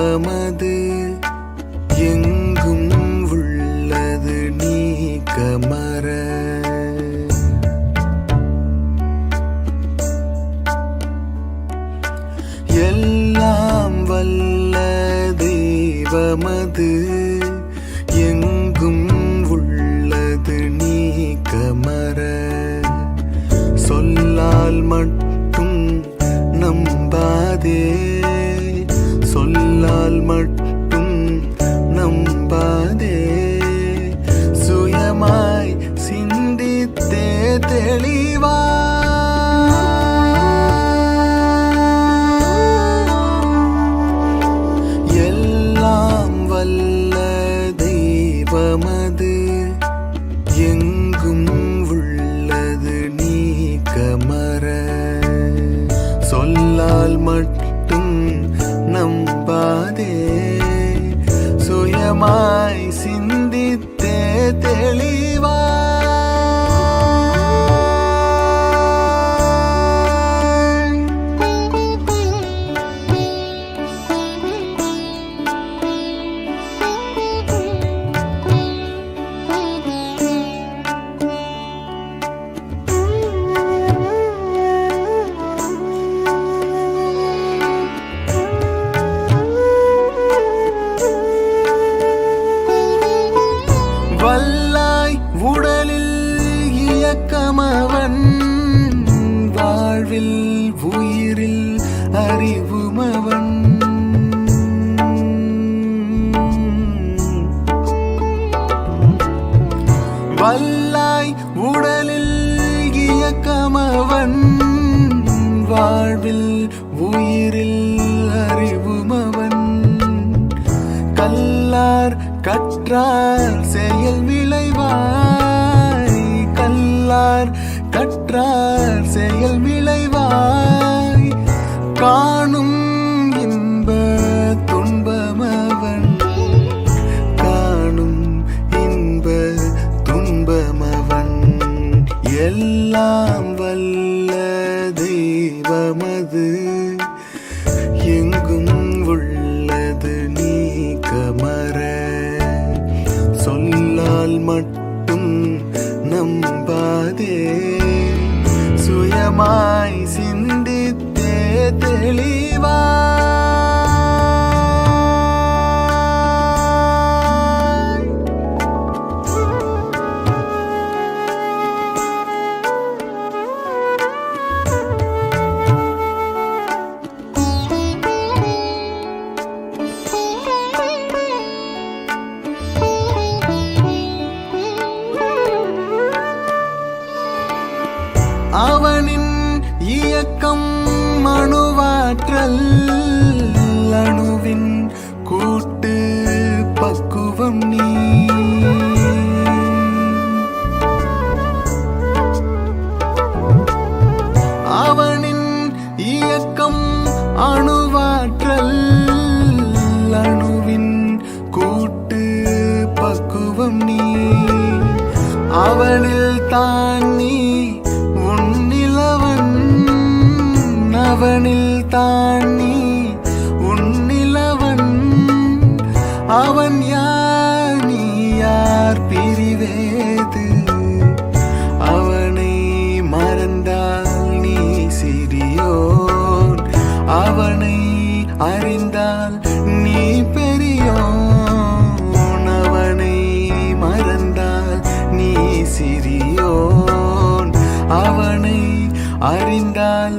தெய்வமது எங்கும் உள்ளது நீக்கமற. எல்லாம் வல்ல தெய்வமது எங்கும் உள்ளது நீக்கமற. சொல்லால் மட்டும் நம்பாதே, சொல்லால் மட்டும் நம்பாதே, சுயமாய் சிந்தித்தே தெளிவா. எல்லாம் வல்ல தெய்வமது எங்கும் உள்ளது நீக்கமற. சொல்லால் மட்டும் நம்பாதே, சுயமாய் சிந்தித்தே தெளிவா. வல்லாய் உடலில் இயக்கமவன், வாழ்வில் உயிரில் அறிவுமவன். வல்லாய் உடலில் இயக்கமவன், வாழ்வில் உயிரில் அறிவுமவன். கல்லார் கற்றார் செயல் விளைவாய், கல்லார் கற்றார் செயல் விளைவாய். காணும் இன்ப துன்பமவன், காணும் இன்ப துன்பமவன். எல்லாம் வல்ல தெய்வமது எங்கும் உள்ளது நீக்கமற. சொல்லால் மட்டும் நம்பாதே, சுயமாய் சிந்தித்தே தெளிவா. அவனின் இயக்கம் அணுவாற்றல், அணுவின் கூட்டு பக்குவம் நீ. அவனின் இயக்கம் அணுவாற்றல், அணுவின் கூட்டு பக்குவம் நீ. அவனில் தான் நீ உன்னிலவன், அவனில் தான் நீ உன்னிலவன். அவன் யார் நீ யார் பிரிவேது, அவனை மறந்தால் நீ சிறியோன், அவனை அறிந்தால் நீ பெரியோன். அவனை மறந்தால் நீ சிறியோன், அவனை அறிந்தால்